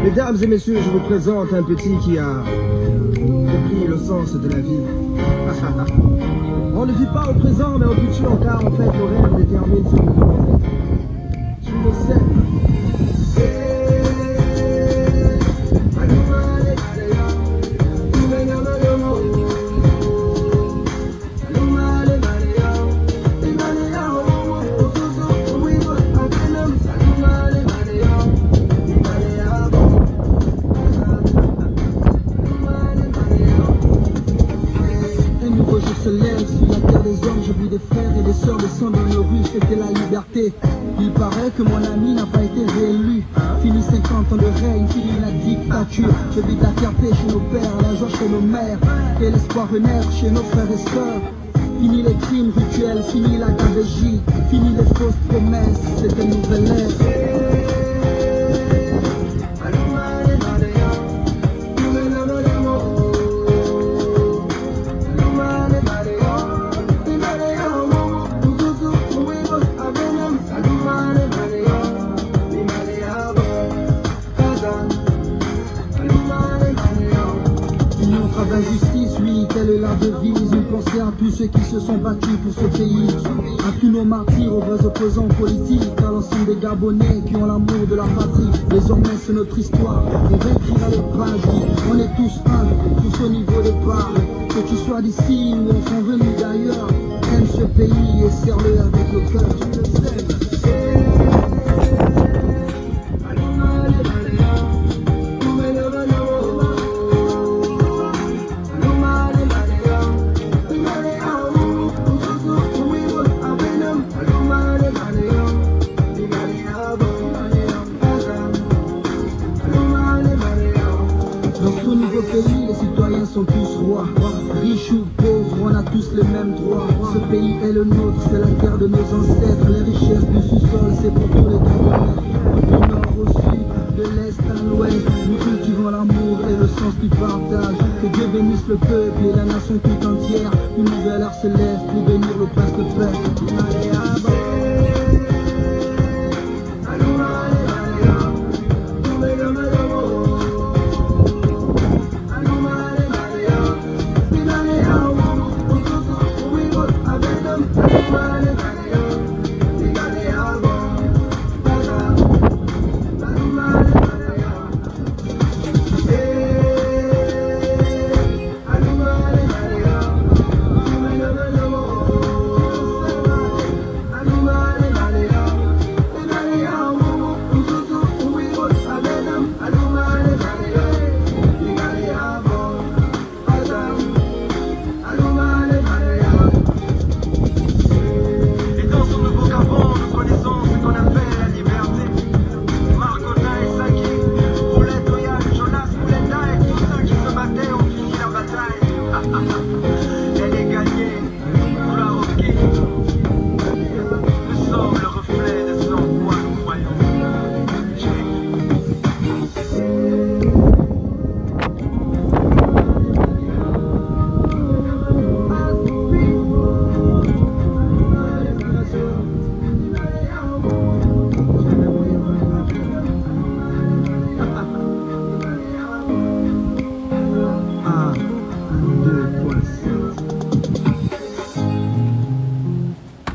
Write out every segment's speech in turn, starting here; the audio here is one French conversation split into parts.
Mesdames et messieurs, je vous présente un petit qui a compris le sens de la vie. On ne vit pas au présent, mais au futur, car en fait, le rêve détermine ce que nous vivons. Tu le sais. Je vis des frères et des sœurs descendent dans nos rues, c'était la liberté. Il paraît que mon ami n'a pas été réélu. Fini 50 ans de règne, fini la dictature. Je vis de la fierté chez nos pères, la joie chez nos mères, et l'espoir renaître chez nos frères et sœurs. Fini les crimes rituels, fini la gabegie, fini les fausses promesses, c'est une nouvelle ère. Justice, oui, telle est la devise. Une pensée à tous ceux qui se sont battus pour ce pays, à tous nos martyrs, aux vrais opposants politiques, à l'ensemble des Gabonais qui ont l'amour de la patrie. Désormais c'est notre histoire, on réécrira les pages. On est tous un, tous au niveau des barres. Que tu sois d'ici ou enfin venu d'ailleurs, aime ce pays et serre-le avec le cœur. Tu le sais. Les citoyens sont tous rois, riches ou pauvres, on a tous les mêmes droits. Ce pays est le nôtre, c'est la terre de nos ancêtres. Les richesses du sous-sol, c'est pour tous les Gabonais. Du nord au sud, de l'est à l'ouest, nous cultivons l'amour et le sens du partage. Que Dieu bénisse le peuple et la nation tout entière. Une nouvelle ère se lève pour bénir le prince de paix.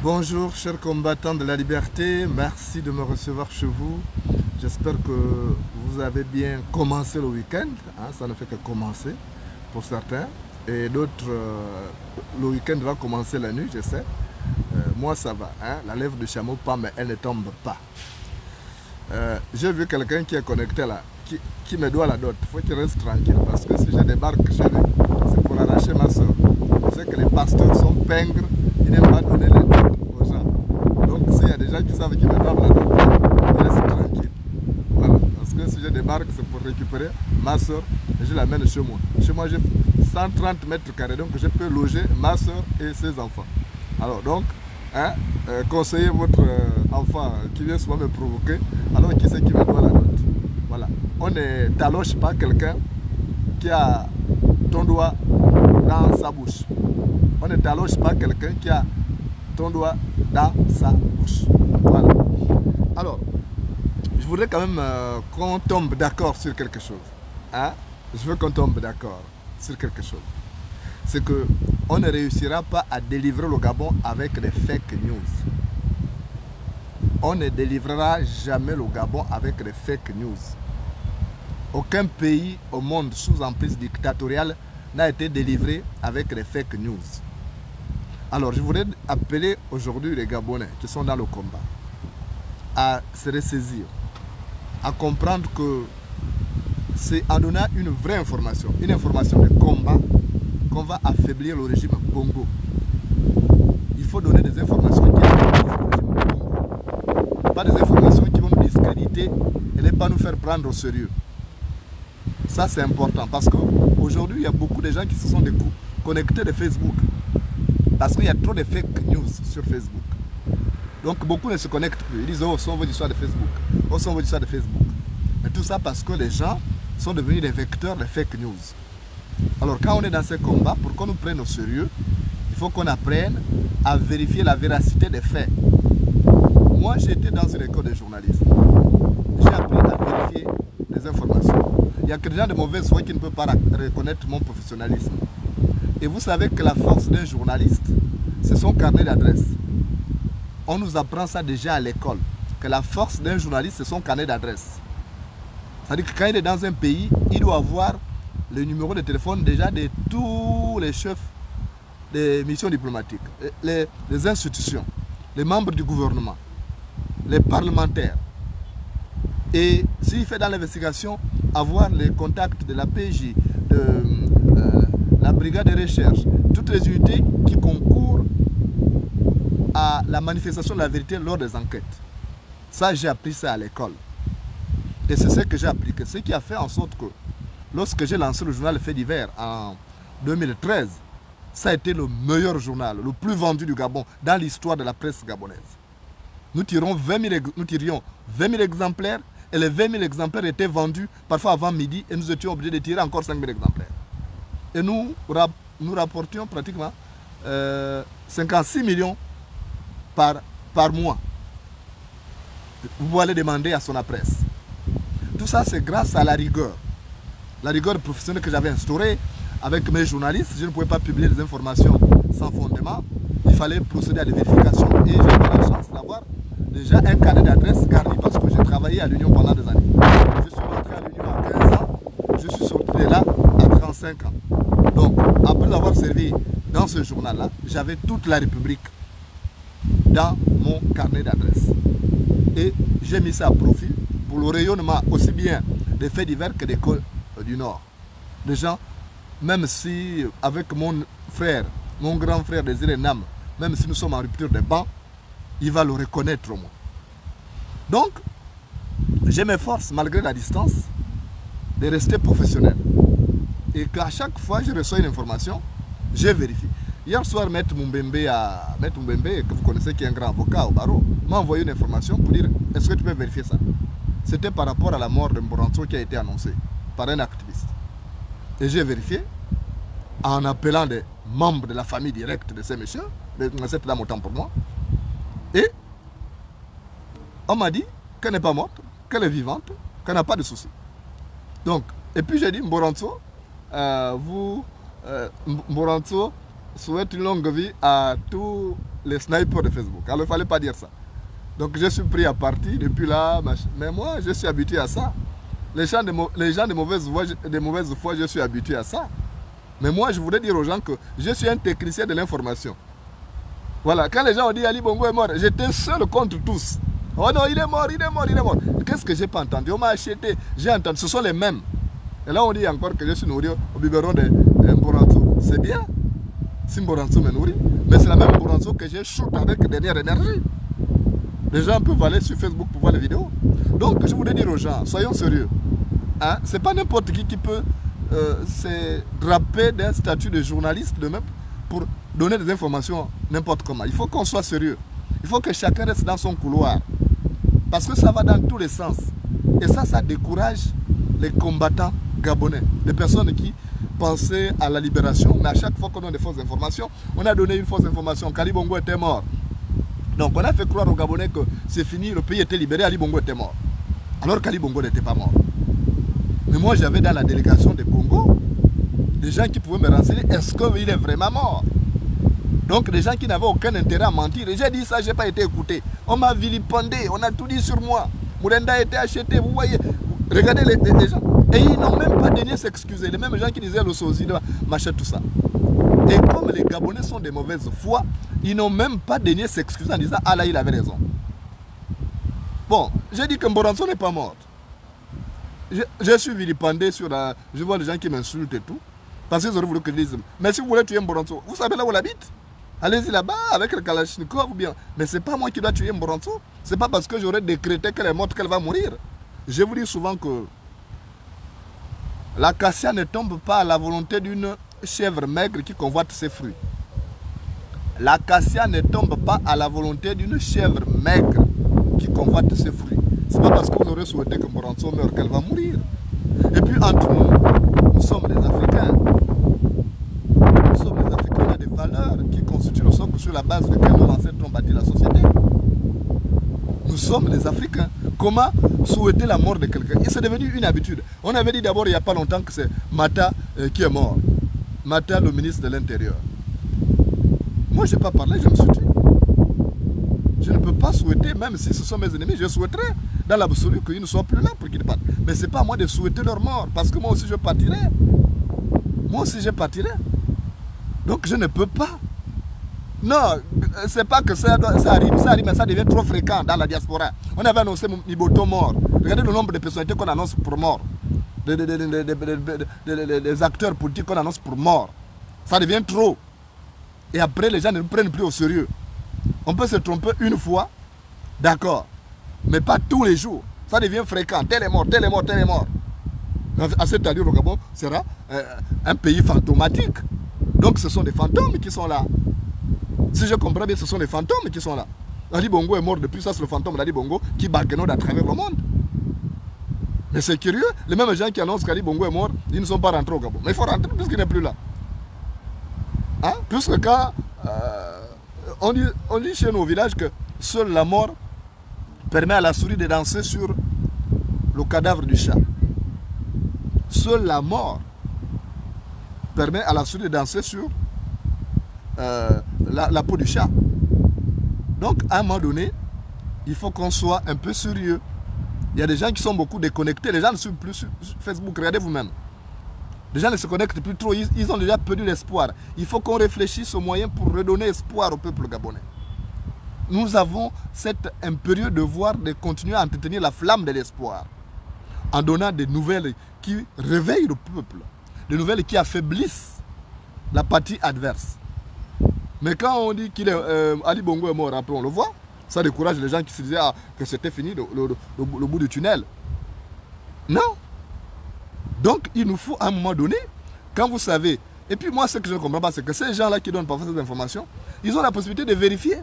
Bonjour chers combattants de la liberté, merci de me recevoir chez vous. J'espère que vous avez bien commencé le week-end, hein, ça ne fait que commencer pour certains. Et d'autres, le week-end va commencer la nuit, je sais. Moi ça va, hein, la lèvre de chameau pas, mais elle ne tombe pas. J'ai vu quelqu'un qui est connecté là, qui me doit la dot. Il faut qu'il reste tranquille parce que si je débarque chez lui, c'est pour arracher ma soeur. Je sais que les pasteurs sont pingres, ils n'aiment pas donner les dots aux gens. Donc s'il y a des gens qui savent qu'ils me doivent la dot, ils restent tranquilles. Voilà, parce que si je débarque, c'est pour récupérer ma soeur et je l'amène chez moi. Chez moi, j'ai 130 mètres carrés, donc je peux loger ma soeur et ses enfants. Alors donc, hein, conseillez votre enfant qui vient souvent me provoquer, alors qui c'est qui me doit la note. Voilà. On ne taloche pas quelqu'un qui a ton doigt dans sa bouche. On ne taloche pas quelqu'un qui a ton doigt dans sa bouche. Voilà. Alors, je voudrais quand même qu'on tombe d'accord sur quelque chose. Hein? Je veux qu'on tombe d'accord sur quelque chose. C'est qu'on ne réussira pas à délivrer le Gabon avec des fake news. On ne délivrera jamais le Gabon avec des fake news. Aucun pays au monde sous emprise dictatoriale n'a été délivré avec des fake news. Alors je voudrais appeler aujourd'hui les Gabonais qui sont dans le combat à se ressaisir, à comprendre que c'est en donnant une vraie information, une information de combat, qu'on va affaiblir le régime Bongo. Il faut donner des informations qui affaiblissent le régime Bongo. Pas des informations qui vont nous discréditer et ne pas nous faire prendre au sérieux. Ça c'est important parce qu'aujourd'hui il y a beaucoup de gens qui se sont connectés de Facebook. Parce qu'il y a trop de fake news sur Facebook. Donc beaucoup ne se connectent plus. Ils disent oh, sont vos histoires de Facebook. Oh, sont vos histoires de Facebook. Mais tout ça parce que les gens sont devenus des vecteurs de fake news. Alors quand on est dans ce combat, pour qu'on nous prenne au sérieux, il faut qu'on apprenne à vérifier la véracité des faits. Moi j'étais dans une école de journalisme. J'ai appris à vérifier les informations. Il y a que des gens de mauvaise foi qui ne peuvent pas reconnaître mon professionnalisme. Et vous savez que la force d'un journaliste, c'est son carnet d'adresse. On nous apprend ça déjà à l'école. Que la force d'un journaliste, c'est son carnet d'adresse. C'est-à-dire que quand il est dans un pays, il doit avoir le numéro de téléphone déjà de tous les chefs des missions diplomatiques, les institutions, les membres du gouvernement, les parlementaires. Et s'il fait dans l'investigation, avoir les contacts de la PJ, de la brigade de recherche, toutes les unités qui concourent à la manifestation de la vérité lors des enquêtes. Ça, j'ai appris ça à l'école. Et c'est ce que j'ai appliqué. Ce qui a fait en sorte que, lorsque j'ai lancé le journal Fait divers en 2013, ça a été le meilleur journal, le plus vendu du Gabon dans l'histoire de la presse gabonaise. Nous tirions 20 000 exemplaires et les 20 000 exemplaires étaient vendus parfois avant midi et nous étions obligés de tirer encore 5 000 exemplaires. Et nous rapportions pratiquement 56 millions par mois. Vous pouvez aller demander à Sonapresse. Tout ça, c'est grâce à la rigueur professionnelle que j'avais instaurée avec mes journalistes. Je ne pouvais pas publier des informations sans fondement. Il fallait procéder à des vérifications. Et j'ai eu la chance d'avoir déjà un carnet d'adresse garni parce que j'ai travaillé à l'Union pendant des années. Je suis rentré à l'Union à 15 ans. Je suis sorti de là à 35 ans. Donc, après avoir servi dans ce journal-là, j'avais toute la République dans mon carnet d'adresse. Et j'ai mis ça à profit pour le rayonnement aussi bien des faits divers que des cols du Nord. Les gens, même si avec mon frère, mon grand frère Désiré Nam, même si nous sommes en rupture de banc, il va le reconnaître au moins. Donc, je m'efforce, malgré la distance, de rester professionnel. Et qu'à chaque fois que je reçois une information, je vérifie. Hier soir, Maître Mumbembe, que vous connaissez, qui est un grand avocat au barreau, m'a envoyé une information pour dire « Est-ce que tu peux vérifier ça ?» C'était par rapport à la mort de Mboranto qui a été annoncée par un activiste. Et j'ai vérifié en appelant des membres de la famille directe de ces messieurs, de cette dame autant pour moi. Et on m'a dit qu'elle n'est pas morte, qu'elle est vivante, qu'elle n'a pas de soucis. Donc, et puis j'ai dit, Mboranto, Mboranto souhaite une longue vie à tous les snipers de Facebook. Alors il ne fallait pas dire ça. Donc je suis pris à partie depuis là, mais moi je suis habitué à ça. Les gens de mauvaise foi, je suis habitué à ça. Mais moi je voudrais dire aux gens que je suis un technicien de l'information. Voilà, quand les gens ont dit Ali Bongo est mort, j'étais seul contre tous. Oh non, il est mort, il est mort, il est mort. Qu'est-ce que j'ai pas entendu? On m'a acheté, j'ai entendu, ce sont les mêmes. Et là on dit encore que je suis nourri au biberon de Mboranto. C'est bien, si Mboranto me nourrit, mais c'est la même Mboranto que j'ai shoot avec Dernière Énergie. Les gens peuvent aller sur Facebook pour voir les vidéos. Donc je voulais dire aux gens, soyons sérieux. Hein? Ce n'est pas n'importe qui peut se draper d'un statut de journaliste de même pour donner des informations n'importe comment. Il faut qu'on soit sérieux. Il faut que chacun reste dans son couloir. Parce que ça va dans tous les sens. Et ça décourage les combattants gabonais. Les personnes qui pensaient à la libération. Mais à chaque fois qu'on donne des fausses informations, on a donné une fausse information qu'Ali Bongo était mort. Donc on a fait croire aux Gabonais que c'est fini, le pays était libéré, Ali Bongo était mort. Alors qu'Ali Bongo n'était pas mort. Mais moi, j'avais dans la délégation de Bongo des gens qui pouvaient me renseigner, est-ce qu'il est vraiment mort? Donc des gens qui n'avaient aucun intérêt à mentir. Et j'ai dit ça, je n'ai pas été écouté. On m'a vilipendé, on a tout dit sur moi. Mourenda a été acheté, vous voyez. Regardez les gens. Et ils n'ont même pas daigné s'excuser. Les mêmes gens qui disaient le sosie, machin, tout ça. Et comme les Gabonais sont de mauvaise foi, ils n'ont même pas daigné s'excuser en disant, ah là, il avait raison. Bon, j'ai dit que Mboranso n'est pas mort. Je suis vilipendé sur la... Je vois les gens qui m'insultent et tout. Parce qu'ils auraient voulu que je dise, mais si vous voulez tuer Mboranso, vous savez là où il habite? Allez-y là-bas avec le Kalachnikov ou bien. Mais ce n'est pas moi qui dois tuer Mboranso. Ce n'est pas parce que j'aurais décrété qu'elle est morte qu'elle va mourir. Je vous dis souvent que l'acacia ne tombe pas à la volonté d'une chèvre maigre qui convoite ses fruits. L'acacia ne tombe pas à la volonté d'une chèvre maigre qui convoite ses fruits. Ce n'est pas parce que vous aurez souhaité que Mboranso meure qu'elle va mourir. Et puis entre nous, nous sommes des Africains. Nous sommes des Africains, on a des valeurs qui constituent le socle sur la base de laquelle nos ancêtres ont bâti la société. Nous sommes des Africains. Comment souhaiter la mort de quelqu'un? Et c'est devenu une habitude. On avait dit d'abord il n'y a pas longtemps que c'est Mata qui est mort. Mata, le ministre de l'Intérieur. Moi, je n'ai pas parlé, je me suis dit. Je ne peux pas souhaiter, même si ce sont mes ennemis, je souhaiterais dans l'absolu qu'ils ne soient plus là pour qu'ils partent. Mais ce n'est pas à moi de souhaiter leur mort, parce que moi aussi je partirai. Moi aussi je partirai. Donc je ne peux pas. Non, c'est pas que ça arrive, mais ça devient trop fréquent dans la diaspora. On avait annoncé Miboto mort. Regardez le nombre de personnalités qu'on annonce pour mort. Des acteurs politiques qu'on annonce pour mort. Ça devient trop. Et après, les gens ne nous prennent plus au sérieux. On peut se tromper une fois, d'accord, mais pas tous les jours. Ça devient fréquent. Tel est mort, tel est mort, tel est mort. À cette allure, le Gabon sera un pays fantomatique. Donc ce sont des fantômes qui sont là. Si je comprends bien, ce sont les fantômes qui sont là. Ali Bongo est mort depuis, ça c'est le fantôme d'Ali Bongo qui baguenaude à travers le monde. Mais c'est curieux, les mêmes gens qui annoncent qu'Ali Bongo est mort, ils ne sont pas rentrés au Gabon. Mais il faut rentrer puisqu'il n'est plus là. Hein? Puisque quand on dit chez nous au village que seule la mort permet à la souris de danser sur le cadavre du chat. Seule la mort permet à la souris de danser sur la peau du chat. Donc à un moment donné, il faut qu'on soit un peu sérieux. Il y a des gens qui sont beaucoup déconnectés. Les gens ne suivent plus sur Facebook. Regardez vous-même. Les gens ne se connectent plus trop. Ils ont déjà perdu l'espoir. Il faut qu'on réfléchisse aux moyens pour redonner espoir au peuple gabonais. Nous avons cet impérieux devoir de continuer à entretenir la flamme de l'espoir en donnant des nouvelles qui réveillent le peuple, des nouvelles qui affaiblissent la partie adverse. Mais quand on dit qu'il est Ali Bongo est mort, après on le voit, ça décourage les gens qui se disaient que c'était fini le bout du tunnel. Non. Donc il nous faut à un moment donné, quand vous savez, et puis moi ce que je ne comprends pas, c'est que ces gens-là qui donnent parfois ces informations, ils ont la possibilité de vérifier.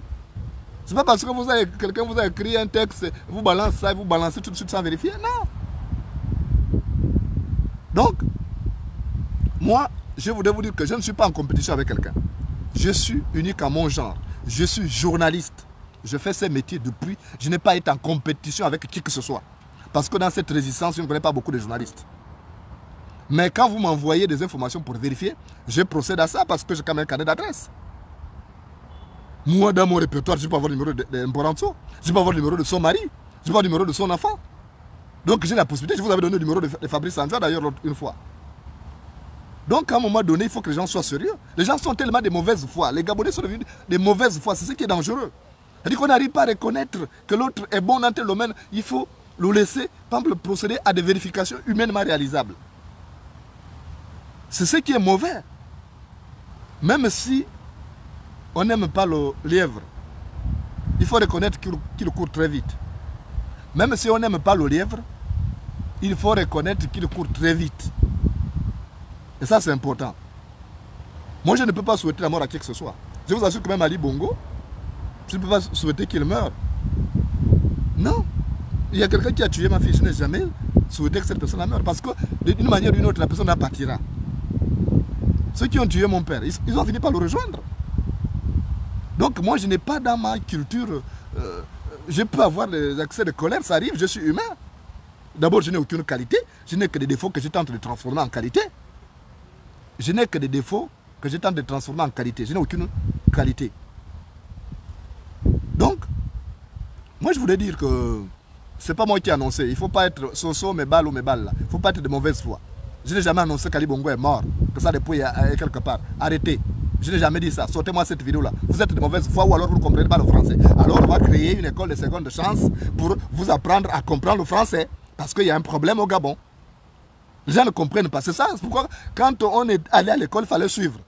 Ce n'est pas parce que quelqu'un vous a écrit un texte, vous balancez ça et vous balancez tout de suite sans vérifier. Non. Donc, moi, je voudrais vous dire que je ne suis pas en compétition avec quelqu'un. Je suis unique à mon genre. Je suis journaliste. Je fais ce métier depuis. Je n'ai pas été en compétition avec qui que ce soit. Parce que dans cette résistance, je ne connais pas beaucoup de journalistes. Mais quand vous m'envoyez des informations pour vérifier, je procède à ça parce que j'ai quand même un carnet d'adresse. Moi, dans mon répertoire, je ne peux pas avoir le numéro de Mboranso. Je ne peux pas avoir le numéro de son mari. Je ne peux pas avoir le numéro de son enfant. Donc j'ai la possibilité. Je vous avais donné le numéro de Fabrice Sandra d'ailleurs une fois. Donc à un moment donné, il faut que les gens soient sérieux. Les gens sont tellement de mauvaise foi. Les Gabonais sont devenus de mauvaise foi. C'est ce qui est dangereux. C'est-à-dire qu'on n'arrive pas à reconnaître que l'autre est bon dans tel domaine. Il faut le laisser, par exemple, procéder à des vérifications humainement réalisables. C'est ce qui est mauvais. Même si on n'aime pas le lièvre, il faut reconnaître qu'il court très vite. Même si on n'aime pas le lièvre, il faut reconnaître qu'il court très vite. Et ça, c'est important. Moi, je ne peux pas souhaiter la mort à qui que ce soit. Je vous assure que même Ali Bongo, je ne peux pas souhaiter qu'il meure. Non. Il y a quelqu'un qui a tué ma fille, je n'ai jamais souhaité que cette personne meure. Parce que d'une manière ou d'une autre, la personne en partira. Ceux qui ont tué mon père, ils ont fini par le rejoindre. Donc moi, je n'ai pas dans ma culture... je peux avoir des accès de colère, ça arrive, je suis humain. D'abord, je n'ai aucune qualité. Je n'ai que des défauts que je tente de transformer en qualité. Je n'ai que des défauts que je tente de transformer en qualité. Je n'ai aucune qualité. Donc, moi je voulais dire que c'est pas moi qui ai annoncé. Il ne faut pas être Soso, mes balles ou mes balles là. Il ne faut pas être de mauvaise foi. Je n'ai jamais annoncé qu'Ali Bongo est mort. Que ça depuis quelque part. Arrêtez. Je n'ai jamais dit ça. Sortez-moi cette vidéo là. Vous êtes de mauvaise foi ou alors vous ne comprenez pas le français. Alors on va créer une école de seconde chance pour vous apprendre à comprendre le français. Parce qu'il y a un problème au Gabon. Les gens ne comprennent pas. C'est ça. C'est pourquoi quand on est allé à l'école, il fallait suivre.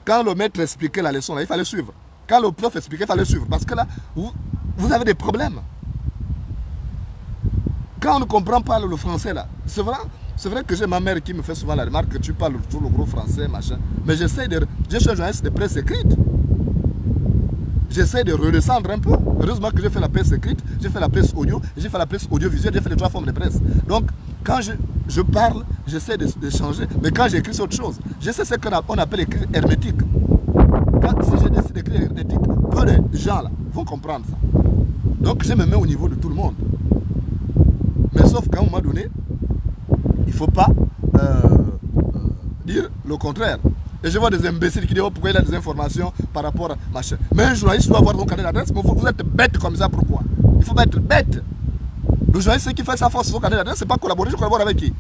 Quand le maître expliquait la leçon, là, il fallait suivre. Quand le prof expliquait, il fallait suivre. Parce que là, vous avez des problèmes. Quand on ne comprend pas le français, là, c'est vrai que j'ai ma mère qui me fait souvent la remarque que tu parles tout le gros français, machin. Mais j'essaie de... Je suis un journaliste de presse écrite. J'essaie de redescendre un peu. Heureusement que j'ai fait la presse écrite, j'ai fait la presse audio, j'ai fait la presse audiovisuelle, j'ai fait les 3 formes de presse. Donc, quand je parle, j'essaie de changer. Mais quand j'écris, c'est autre chose. Je sais ce qu'on appelle écrire hermétique. Si je décide d'écrire hermétique, peu de gens là vont comprendre ça. Donc, je me mets au niveau de tout le monde. Mais sauf qu'à un moment donné, il ne faut pas dire le contraire. Et je vois des imbéciles qui disent oh, pourquoi il a des informations par rapport à machin. Mais un journaliste doit avoir son carnet d'adresse, mais vous êtes bête comme ça, pourquoi? Il ne faut pas être bête. Le journaliste qui fait sa force sur son carnet d'adresse, ce n'est pas collaborer, je collabore avec qui?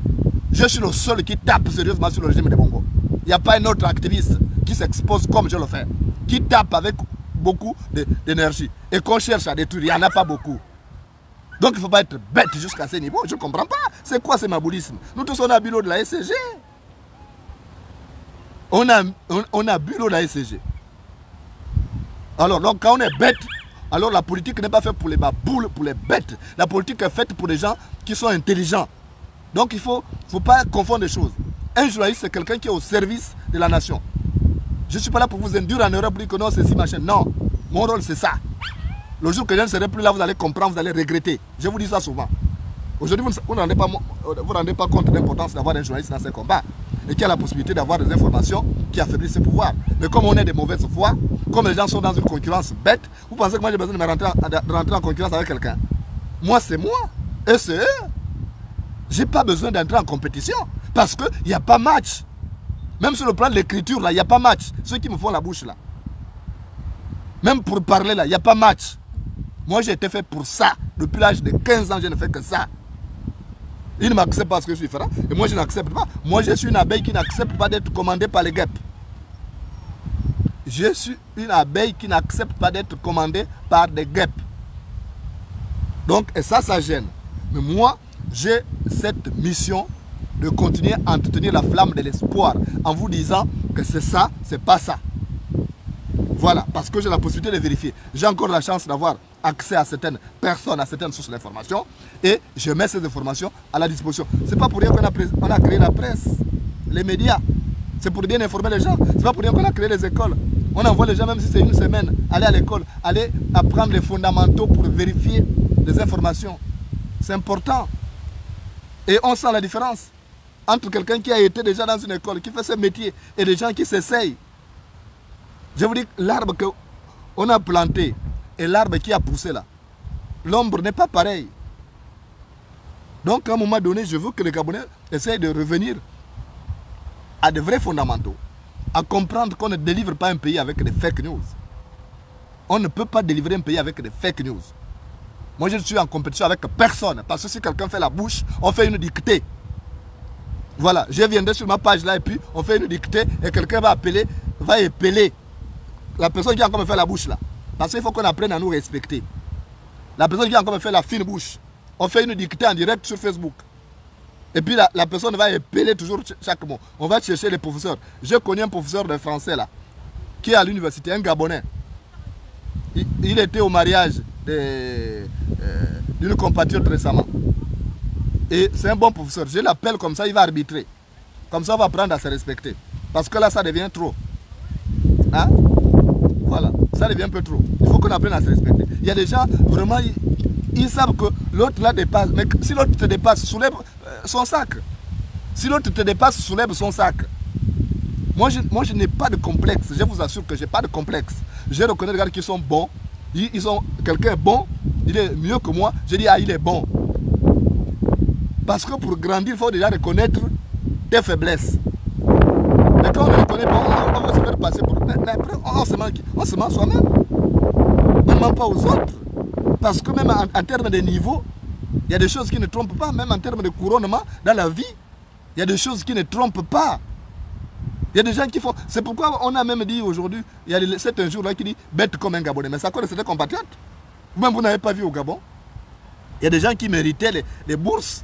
Je suis le seul qui tape sérieusement sur le régime de Bongo. Il n'y a pas un autre activiste qui s'expose comme je le fais, qui tape avec beaucoup d'énergie et qu'on cherche à détruire. Il n'y en a pas beaucoup. Donc il ne faut pas être bête jusqu'à ce niveau. Je ne comprends pas. C'est quoi ce maboulisme? Nous tous on a bu l'eau de la SCG. On a bu l'eau de la SCG. Alors donc quand on est bête, alors la politique n'est pas faite pour les baboules, pour les bêtes. La politique est faite pour les gens qui sont intelligents. Donc il ne faut pas confondre les choses. Un journaliste, c'est quelqu'un qui est au service de la nation. Je ne suis pas là pour vous induire en erreur pour dire que non, c'est si machin. Non, mon rôle c'est ça. Le jour que je ne serai plus là, vous allez comprendre, vous allez regretter. Je vous dis ça souvent. Aujourd'hui, vous ne rendez pas compte de l'importance d'avoir un journaliste dans ces combats et qui a la possibilité d'avoir des informations qui affaiblissent ses pouvoirs. Mais comme on est de mauvaise foi, comme les gens sont dans une concurrence bête, vous pensez que moi j'ai besoin de rentrer en concurrence avec quelqu'un? Moi, c'est moi et c'est eux. Je n'ai pas besoin d'entrer en compétition parce qu'il n'y a pas match. Même sur le plan de l'écriture, là, il n'y a pas match. Ceux qui me font la bouche, là. Même pour parler, là, il n'y a pas match. Moi, j'ai été fait pour ça. Depuis l'âge de 15 ans, je ne fais que ça. Ils ne m'acceptent pas parce que je suis différent. Et moi, je n'accepte pas. Moi, je suis une abeille qui n'accepte pas d'être commandée par les guêpes. Je suis une abeille qui n'accepte pas d'être commandée par des guêpes. Donc, et ça gêne. Mais moi, j'ai cette mission de continuer à entretenir la flamme de l'espoir en vous disant que c'est ça, c'est pas ça. Voilà, parce que j'ai la possibilité de vérifier. J'ai encore la chance d'avoir accès à certaines personnes, à certaines sources d'informations et je mets ces informations à la disposition. C'est pas pour rien qu'on a créé la presse, les médias. C'est pour bien informer les gens. C'est pas pour rien qu'on a créé les écoles. On envoie les gens, même si c'est une semaine, aller à l'école, aller apprendre les fondamentaux pour vérifier les informations. C'est important. Et on sent la différence entre quelqu'un qui a été déjà dans une école, qui fait ce métier, et des gens qui s'essayent. Je vous dis, l'arbre qu'on a planté et l'arbre qui a poussé là, l'ombre n'est pas pareil. Donc à un moment donné, je veux que les Gabonais essayent de revenir à de vrais fondamentaux, à comprendre qu'on ne délivre pas un pays avec des fake news. On ne peut pas délivrer un pays avec des fake news. Moi, je suis en compétition avec personne, parce que si quelqu'un fait la bouche, on fait une dictée. Voilà, je viendrai sur ma page là et puis on fait une dictée et quelqu'un va épeler la personne qui a encore me fait la bouche là. Parce qu'il faut qu'on apprenne à nous respecter. La personne qui a encore me fait la fine bouche, on fait une dictée en direct sur Facebook. Et puis la personne va épeler toujours chaque mot. On va chercher les professeurs. Je connais un professeur de français là, qui est à l'université, un Gabonais. Il était au mariage d'une compatriote récemment. Et c'est un bon professeur. Je l'appelle comme ça, il va arbitrer. Comme ça, on va apprendre à se respecter. Parce que là, ça devient trop. Hein? Voilà, ça devient un peu trop. Il faut qu'on apprenne à se respecter. Il y a des gens, vraiment, ils savent que l'autre là dépasse. Mais si l'autre te dépasse, soulève son sac. Si l'autre te dépasse, soulève son sac. Moi, je n'ai pas de complexe. Je vous assure que je n'ai pas de complexe. Je reconnais les gars qui sont bons. Quelqu'un est bon, il est mieux que moi. Je dis, ah, il est bon. Parce que pour grandir, il faut déjà reconnaître tes faiblesses. Mais quand on ne reconnaît pas, on va se faire passer pour... Mais après, on se ment soi-même. On ne ment pas aux autres. Parce que même en termes de niveau, il y a des choses qui ne trompent pas. Même en termes de couronnement, dans la vie, il y a des choses qui ne trompent pas. Il y a des gens qui font... C'est pourquoi on a même dit aujourd'hui, il y a certains jours-là qui dit bête comme un Gabonais. Mais ça connaît certains compatriotes. Vous-même, vous n'avez pas vu au Gabon. Il y a des gens qui méritaient les bourses.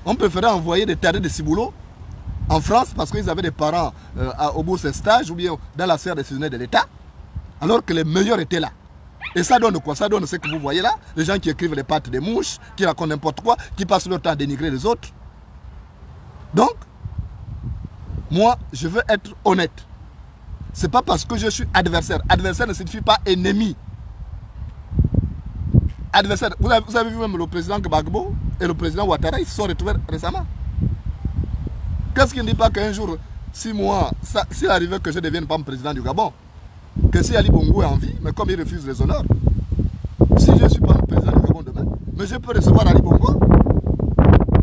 On préférait envoyer des tarés de ciboulot en France parce qu'ils avaient des parents au bourse stage ou bien dans la sphère décisionnelle de l'État, alors que les meilleurs étaient là. Et ça donne quoi? Ça donne ce que vous voyez là, les gens qui écrivent les pattes des mouches, qui racontent n'importe quoi, qui passent leur temps à dénigrer les autres. Donc, moi, je veux être honnête. Ce n'est pas parce que je suis adversaire. Adversaire ne signifie pas ennemi. Adversaire. Vous avez vu même le président Gbagbo et le président Ouattara, ils se sont retrouvés récemment. Qu'est-ce qui ne dit pas qu'un jour, 6 mois, s'il arrivait que je ne devienne pas président du Gabon, que si Ali Bongo est en vie, mais comme il refuse les honneurs, si je ne suis pas président du Gabon demain, mais je peux recevoir Ali Bongo.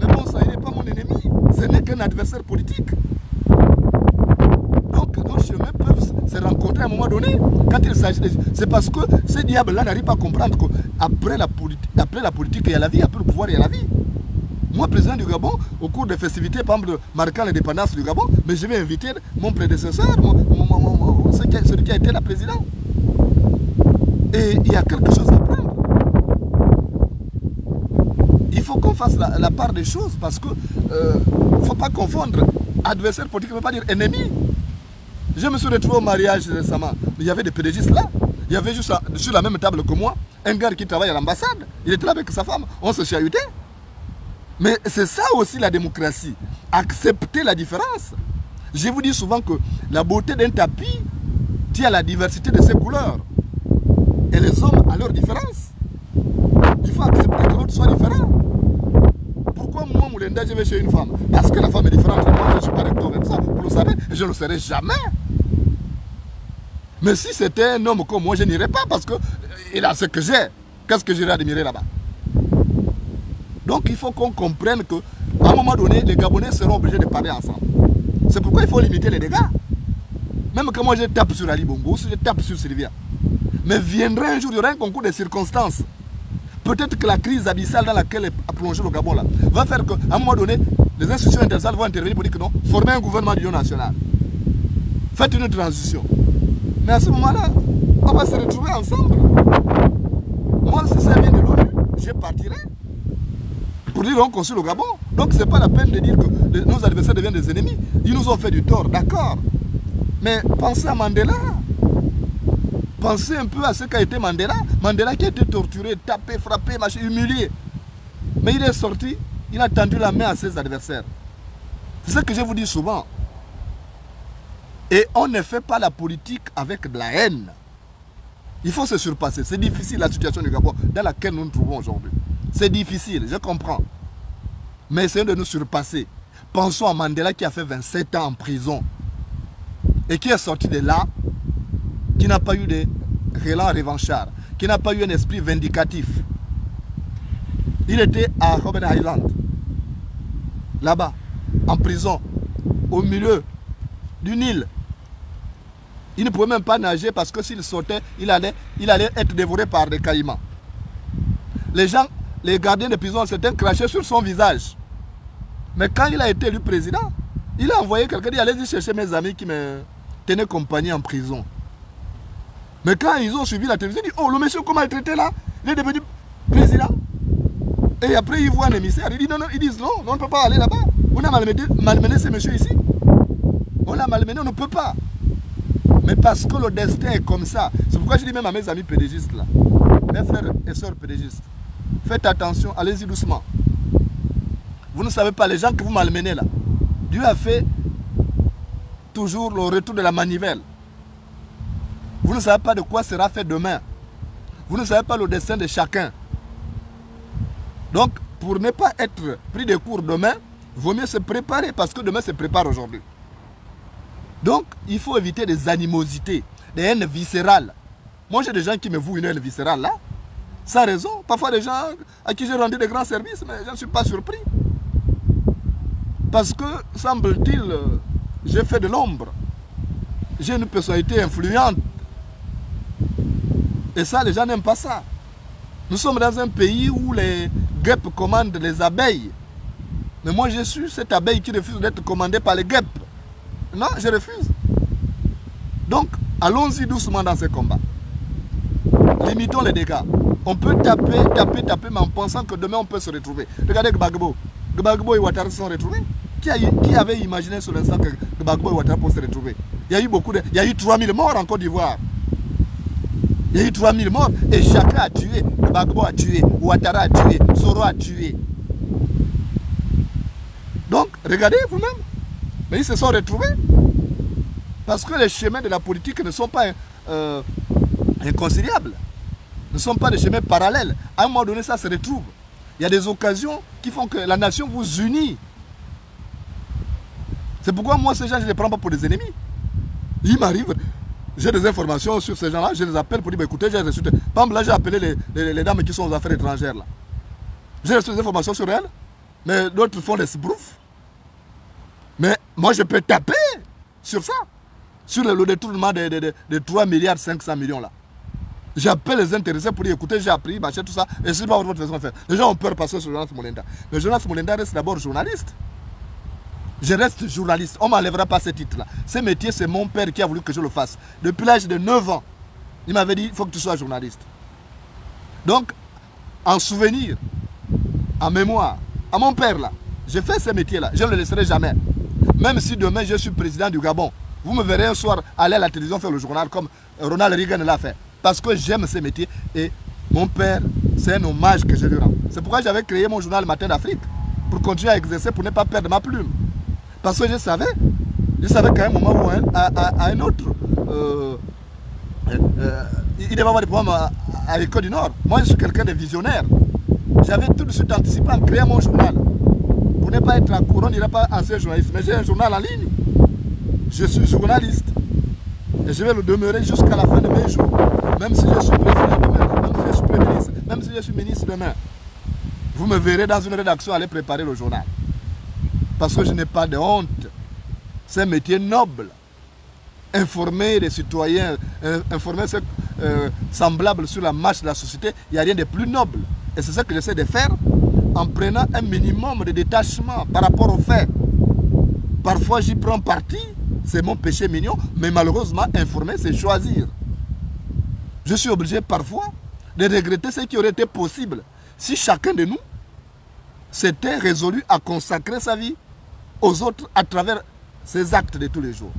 Mais bon, ça, il n'est pas mon ennemi. Ce n'est qu'un adversaire politique. Donc, nos chemins peuvent se rencontrer à un moment donné. Quand il s'agit de... C'est parce que ces diables-là n'arrivent pas à comprendre qu'après la politique, il y a la vie, après le pouvoir, il y a la vie. Moi, président du Gabon, au cours des festivités, par exemple, marquant l'indépendance du Gabon, mais je vais inviter mon prédécesseur, celui qui a été la présidente. Et il y a quelque chose à prendre. Il faut qu'on fasse la part des choses parce que ne faut pas confondre. Adversaire politique ne veut pas dire ennemi. Je me suis retrouvé au mariage récemment. Il y avait des pédégistes là. Il y avait juste sur la même table que moi un gars qui travaille à l'ambassade. Il était là avec sa femme. On se chahutait. Mais c'est ça aussi la démocratie. Accepter la différence. Je vous dis souvent que la beauté d'un tapis tient à la diversité de ses couleurs. Et les hommes à leur différence. Il faut accepter que l'autre soit différent. Pourquoi moi, Moulenda, je vais chez une femme? Parce que la femme est différente. Moi, je ne suis pas recteur comme ça. Vous le savez, je ne le serai jamais. Mais si c'était un homme comme moi, je n'irai pas parce qu'il a ce que j'ai. Qu'est-ce que j'irai admirer là-bas? Donc il faut qu'on comprenne qu'à un moment donné, les Gabonais seront obligés de parler ensemble. C'est pourquoi il faut limiter les dégâts. Même que moi je tape sur Ali Bongo, je tape sur Sylvia. Mais viendra un jour, il y aura un concours de circonstances. Peut-être que la crise abyssale dans laquelle a plongé le Gabon là, va faire qu'à un moment donné, les institutions internationales vont intervenir pour dire que non, formez un gouvernement d'union nationale. Faites une transition. Mais à ce moment-là, on va se retrouver ensemble. Moi, si ça vient de l'ONU, je partirai. Pour dire qu'on construit le Gabon. Donc ce n'est pas la peine de dire que nos adversaires deviennent des ennemis. Ils nous ont fait du tort, d'accord. Mais pensez à Mandela. Pensez un peu à ce qu'a été Mandela. Mandela qui a été torturé, tapé, frappé, humilié. Mais il est sorti, il a tendu la main à ses adversaires. C'est ce que je vous dis souvent. Et on ne fait pas la politique avec de la haine. Il faut se surpasser. C'est difficile la situation du Gabon dans laquelle nous nous trouvons aujourd'hui. C'est difficile, je comprends. Mais essayons de nous surpasser. Pensons à Mandela qui a fait 27 ans en prison. Et qui est sorti de là, qui n'a pas eu de relents revanchards, qui n'a pas eu un esprit vindicatif. Il était à Robben Island, là-bas, en prison, au milieu du Nil. Il ne pouvait même pas nager parce que s'il sautait, il allait être dévoré par des caïmans. Les gens, les gardiens de prison s'étaient crachés sur son visage. Mais quand il a été élu président, il a envoyé quelqu'un dire allez-y chercher mes amis qui me tenaient compagnie en prison. Mais quand ils ont suivi la télévision, ils disent oh, le monsieur, comment il est traité là? Il est devenu président. Et après, ils voient un émissaire. Ils disent non, on ne peut pas aller là-bas. On a malmené ces messieurs ici. On l'a malmené, on ne peut pas. Mais parce que le destin est comme ça. C'est pourquoi je dis même à mes amis pédégistes là, mes frères et sœurs pédégistes, faites attention, allez-y doucement. Vous ne savez pas, les gens que vous malmenez là, Dieu a fait toujours le retour de la manivelle. Vous ne savez pas de quoi sera fait demain. Vous ne savez pas le destin de chacun. Donc, pour ne pas être pris de court demain, il vaut mieux se préparer parce que demain se prépare aujourd'hui. Donc, il faut éviter des animosités, des haines viscérales. Moi, j'ai des gens qui me vouent une haine viscérale là, sans raison. Parfois, des gens à qui j'ai rendu de grands services, mais je ne suis pas surpris. Parce que, semble-t-il, j'ai fait de l'ombre. J'ai une personnalité influente. Et ça, les gens n'aiment pas ça. Nous sommes dans un pays où les guêpes commandent les abeilles. Mais moi, je suis cette abeille qui refuse d'être commandée par les guêpes. Non, je refuse. Donc, allons-y doucement dans ce combat. Limitons les dégâts. On peut taper, mais en pensant que demain, on peut se retrouver. Regardez Gbagbo. Gbagbo et Ouattara se sont retrouvés. Qui avait imaginé sur l'instant que Gbagbo et Ouattara pourraient se retrouver? Il y a eu il y a eu 3000 morts en Côte d'Ivoire. Il y a eu 3000 morts et chacun a tué. Gbagbo a tué, Ouattara a tué, Soro a tué. Donc, regardez vous-même. Mais ils se sont retrouvés. Parce que les chemins de la politique ne sont pas inconciliables. Ne sont pas des chemins parallèles. À un moment donné, ça se retrouve. Il y a des occasions qui font que la nation vous unit. C'est pourquoi moi, ces gens, je ne les prends pas pour des ennemis. Il m'arrive, j'ai des informations sur ces gens-là, je les appelle pour dire, bah, écoutez, j'ai reçu... Par exemple, là, j'ai appelé les dames qui sont aux affaires étrangères. Là. J'ai reçu des informations sur elles, mais d'autres font des sbroufs. Mais moi, je peux taper sur ça, sur le détournement de 3 milliards 500 millions là. J'appelle les intéressés pour dire, écoutez, j'ai appris, machin, tout ça, et c'est pas votre façon de faire. Les gens ont peur parce que c'est Jonas Molenda. Mais Jonas Molenda reste d'abord journaliste. Je reste journaliste. On ne m'enlèvera pas ce titre-là. Ce métier, c'est mon père qui a voulu que je le fasse. Depuis l'âge de 9 ans, il m'avait dit, il faut que tu sois journaliste. Donc, en souvenir, en mémoire, à mon père là, j'ai fait ce métier-là. Je ne le laisserai jamais. Même si demain, je suis président du Gabon, vous me verrez un soir aller à la télévision faire le journal comme Ronald Reagan l'a fait. Parce que j'aime ce métier et mon père, c'est un hommage que je lui rends. C'est pourquoi j'avais créé mon journal Matin d'Afrique, pour continuer à exercer, pour ne pas perdre ma plume. Parce que je savais qu'à un moment ou à un autre, il devait avoir des problèmes à l'école du Nord. Moi, je suis quelqu'un de visionnaire. J'avais tout de suite anticipé en créant mon journal. Pour ne pas être en courant, on ne dirait pas ancien journaliste, mais j'ai un journal en ligne. Je suis journaliste. Et je vais le demeurer jusqu'à la fin de mes jours. Même si je suis président demain, même si je suis premier ministre, même si je suis ministre demain. Vous me verrez dans une rédaction aller préparer le journal. Parce que je n'ai pas de honte. C'est un métier noble. Informer les citoyens, informer ceux semblables sur la marche de la société, il n'y a rien de plus noble. Et c'est ça que j'essaie de faire en prenant un minimum de détachement par rapport aux faits. Parfois j'y prends parti, c'est mon péché mignon, mais malheureusement informer c'est choisir. Je suis obligé parfois de regretter ce qui aurait été possible si chacun de nous s'était résolu à consacrer sa vie aux autres à travers ses actes de tous les jours.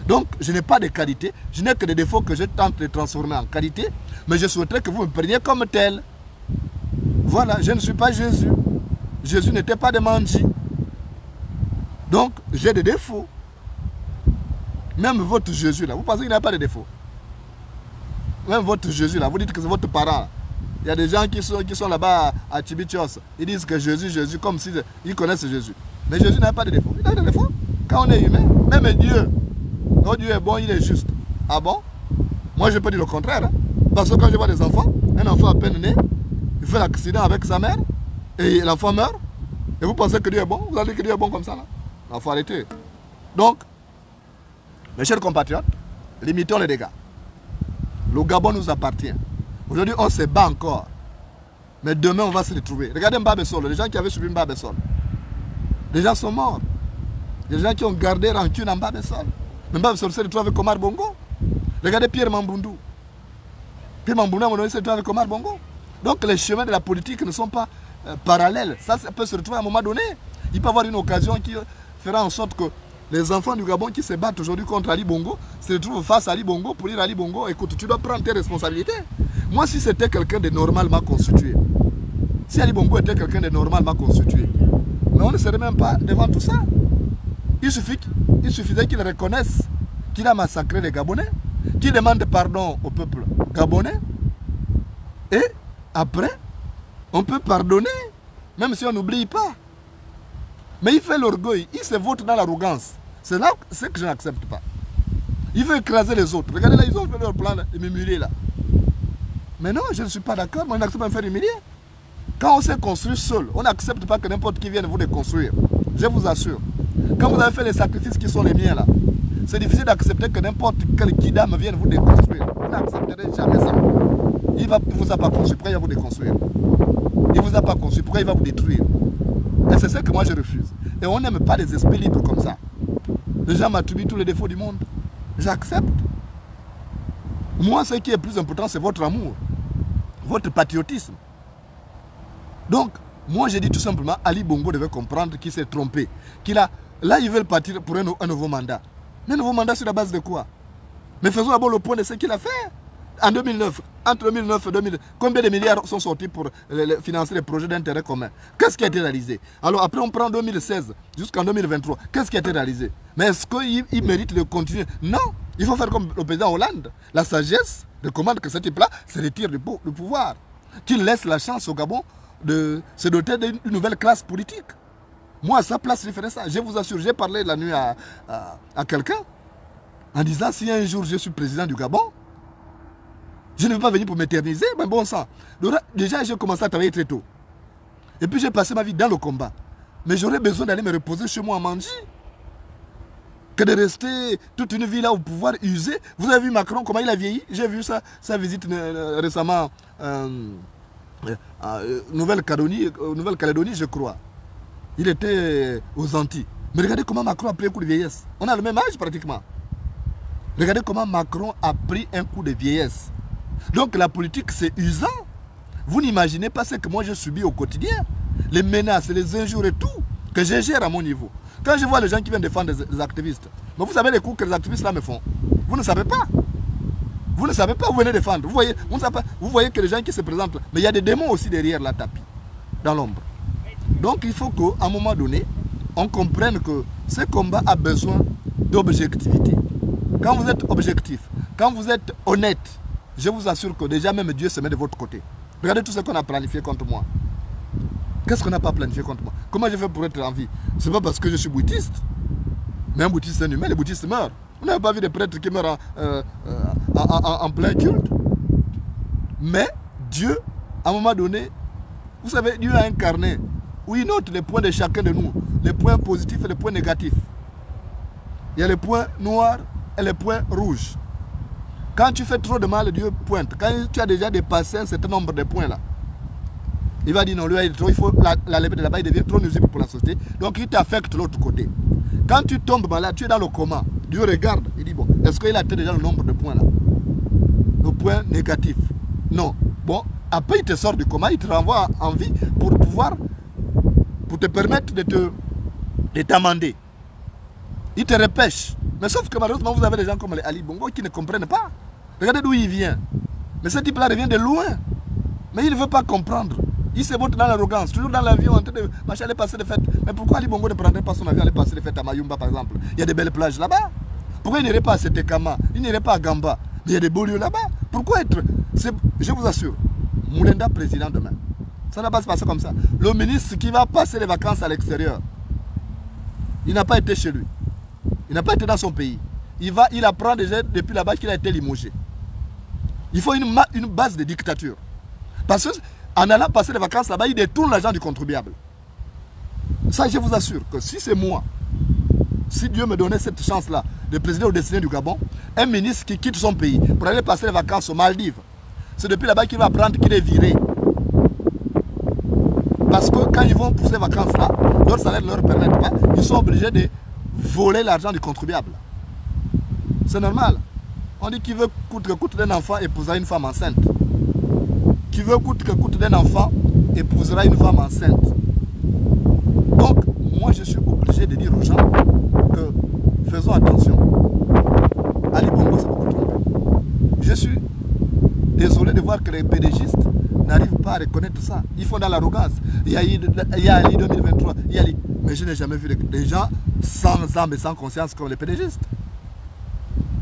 Donc, je n'ai pas de qualité, je n'ai que des défauts que je tente de transformer en qualité, mais je souhaiterais que vous me preniez comme tel. Voilà, je ne suis pas Jésus. Jésus n'était pas de Manji. Donc, j'ai des défauts. Même votre Jésus là, vous pensez qu'il n'a pas de défauts? Même votre Jésus là, vous dites que c'est votre parent. Il y a des gens qui sont là-bas à Tibitios. Ils disent que Jésus, comme s'ils connaissent Jésus. Mais Jésus n'a pas de défauts. Il a des défauts. Quand on est humain, même Dieu, quand Dieu est bon, il est juste. Ah bon? Moi, je peux dire le contraire. Hein? Parce que quand je vois des enfants, un enfant à peine né, il fait l'accident avec sa mère, et l'enfant meurt. Et vous pensez que Dieu est bon? Vous allez dire que Dieu est bon comme ça là? Il faut arrêter. Donc, mes chers compatriotes, limitons les dégâts. Le Gabon nous appartient. Aujourd'hui, on se bat encore. Mais demain, on va se retrouver. Regardez Mbabesol, les gens qui avaient suivi Mbabesol. Les gens sont morts. Les gens qui ont gardé rancune en Mbabesol. Mais Mbabesol s'est retrouvé avec Omar Bongo. Regardez Pierre Mamboundou. Pierre Mamboundou, à un moment donné, s'est retrouvé avec Omar Bongo. Donc, les chemins de la politique ne sont pas parallèles. Ça peut se retrouver à un moment donné. Il peut y avoir une occasion qui fera en sorte que les enfants du Gabon qui se battent aujourd'hui contre Ali Bongo se retrouvent face à Ali Bongo pour dire à Ali Bongo, écoute, tu dois prendre tes responsabilités. Moi, si c'était quelqu'un de normalement constitué, si Ali Bongo était quelqu'un de normalement constitué, mais on ne serait même pas devant tout ça. Il suffisait qu'il reconnaisse qu'il a massacré les Gabonais, qu'il demande pardon au peuple gabonais, et après, on peut pardonner, même si on n'oublie pas. Mais il fait l'orgueil, il se vote dans l'arrogance. C'est là ce que je n'accepte pas. Il veut écraser les autres. Regardez là, ils ont fait leur plan de m'humilier là. Mais non, je ne suis pas d'accord, moi je n'accepte pas de me faire humilier. Quand on s'est construit seul, on n'accepte pas que n'importe qui vienne vous déconstruire. Je vous assure. Quand vous avez fait les sacrifices qui sont les miens là, c'est difficile d'accepter que n'importe quel kidam vienne vous déconstruire. Vous n'accepterez jamais ça. Il ne vous a pas construit, pourquoi il va vous déconstruire? Il ne vous a pas construit, pourquoi il va vous détruire? Et c'est ce que moi je refuse. Et on n'aime pas les esprits libres comme ça. Les gens m'attribuent tous les défauts du monde. J'accepte. Moi, ce qui est plus important, c'est votre amour, votre patriotisme. Donc, moi, j'ai dit tout simplement, Ali Bongo devait comprendre qu'il s'est trompé. Là, ils veulent partir pour un nouveau mandat. Mais un nouveau mandat sur la base de quoi? Mais faisons d'abord le point de ce qu'il a fait. En 2009, entre 2009 et 2000, combien de milliards sont sortis pour financer les projets d'intérêt commun? Qu'est-ce qui a été réalisé? Alors après, on prend 2016 jusqu'en 2023. Qu'est-ce qui a été réalisé? Mais est-ce qu'il mérite de continuer? Non. Il faut faire comme le président Hollande. La sagesse recommande que ce type-là se retire du pouvoir. Qu'il laisse la chance au Gabon de se doter d'une nouvelle classe politique. Moi, à sa place, je ferais ça. Je vous assure, j'ai parlé la nuit à quelqu'un en disant, si un jour je suis président du Gabon, je ne vais pas venir pour m'éterniser, mais bon sang. Déjà, j'ai commencé à travailler très tôt. Et puis, j'ai passé ma vie dans le combat. Mais j'aurais besoin d'aller me reposer chez moi à manger. Que de rester toute une vie là au pouvoir usé. Vous avez vu Macron, comment il a vieilli? J'ai vu sa visite récemment Nouvelle-Calédonie, je crois. Il était aux Antilles. Mais regardez comment Macron a pris un coup de vieillesse. On a le même âge pratiquement. Regardez comment Macron a pris un coup de vieillesse. Donc la politique, c'est usant. Vous n'imaginez pas ce que moi je subis au quotidien. Les menaces, les injures et tout, que je gère à mon niveau. Quand je vois les gens qui viennent défendre des activistes, mais vous savez les coups que les activistes là me font. Vous ne savez pas. Vous ne savez pas, vous venez défendre. Vous voyez que les gens qui se présentent là, mais il y a des démons aussi derrière la tapis, dans l'ombre. Donc il faut qu'à un moment donné, on comprenne que ce combat a besoin d'objectivité. Quand vous êtes objectif, quand vous êtes honnête, je vous assure que déjà même Dieu se met de votre côté. Regardez tout ce qu'on a planifié contre moi. Qu'est-ce qu'on n'a pas planifié contre moi? Comment j'ai fait pour être en vie? Ce n'est pas parce que je suis bouddhiste. Mais un bouddhiste c'est un humain, les bouddhistes meurent. Vous n'avez pas vu des prêtres qui meurent en plein culte. Mais Dieu, à un moment donné, vous savez, Dieu a incarné, où il note les points de chacun de nous, les points positifs et les points négatifs. Il y a les points noirs et les points rouges. Quand tu fais trop de mal, Dieu pointe. Quand tu as déjà dépassé un certain nombre de points là, il va dire non, lui il faut la lever de là-bas, il devient trop nuisible pour la société. Donc il t'affecte de l'autre côté. Quand tu tombes malade, tu es dans le coma. Dieu regarde, il dit bon, est-ce qu'il a atteint déjà le nombre de points là? Le point négatif. Non. Bon, après il te sort du coma, il te renvoie en vie pour te permettre de t'amender. Il te repêche. Mais sauf que malheureusement, vous avez des gens comme les Ali Bongo qui ne comprennent pas. Regardez d'où il vient. Mais ce type-là revient de loin. Mais il ne veut pas comprendre. Il se montre dans l'arrogance, toujours dans l'avion, en train de marcher, aller passer des fêtes. Mais pourquoi Ali Bongo ne prendrait pas son avion, aller passer des fêtes à Mayumba, par exemple? Il y a des belles plages là-bas. Pourquoi il n'irait pas à Setekama? Il n'irait pas à Gamba? Mais il y a des beaux lieux là-bas. Pourquoi être... Je vous assure, Moulenda président demain. Ça ne va pas se passer comme ça. Le ministre qui va passer les vacances à l'extérieur, il n'a pas été chez lui. Il n'a pas été dans son pays. Il apprend déjà depuis là-bas qu'il a été limogé. Il faut une base de dictature. Parce qu'en allant passer les vacances là-bas, il détourne l'argent du contribuable. Ça, je vous assure que si c'est moi, si Dieu me donnait cette chance-là de présider au destiné du Gabon, un ministre qui quitte son pays pour aller passer les vacances aux Maldives, c'est depuis là-bas qu'il va apprendre qu'il est viré. Parce que quand ils vont pour ces vacances-là, leur salaire ne leur permet pas, ils sont obligés de voler l'argent du contribuable. C'est normal. On dit qu'il veut coûte que coûte d'un enfant épousera une femme enceinte. Qui veut coûte que coûte d'un enfant épousera une femme enceinte. Donc, moi je suis obligé de dire aux gens que faisons attention. Ali Bongo s'est beaucoup trompé. Je suis désolé de voir que les PDGistes n'arrivent pas à reconnaître ça. Ils font dans l'arrogance. Il y a Ali 2023, il y a Ali. Mais je n'ai jamais vu des gens sans âme et sans conscience comme les PDGistes.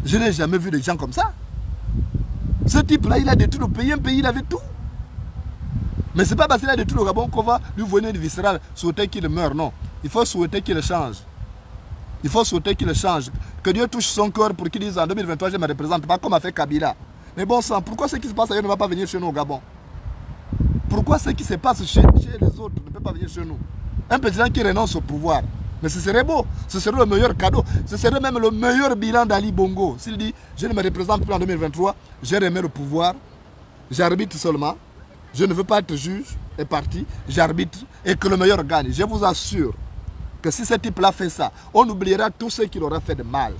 Je n'ai jamais vu des gens comme ça. Ce type-là, il a détruit le pays, un pays, il avait tout. Mais ce n'est pas parce qu'il a détruit le Gabon qu'on va lui venir une viscérale, souhaiter qu'il meure, non. Il faut souhaiter qu'il change. Il faut souhaiter qu'il change. Que Dieu touche son cœur pour qu'il dise en 2023, je ne me représente pas comme a fait Kabila. Mais bon sang, pourquoi ce qui se passe ailleurs ne va pas venir chez nous au Gabon? Pourquoi ce qui se passe chez les autres ne peut pas venir chez nous? Un président qui renonce au pouvoir. Mais ce serait beau, ce serait le meilleur cadeau, ce serait même le meilleur bilan d'Ali Bongo. S'il dit, je ne me représente plus en 2023, j'ai remis le pouvoir, j'arbitre seulement, je ne veux pas être juge et parti, j'arbitre et que le meilleur gagne. Je vous assure que si ce type-là fait ça, on oubliera tout ce qu'il aura fait de mal.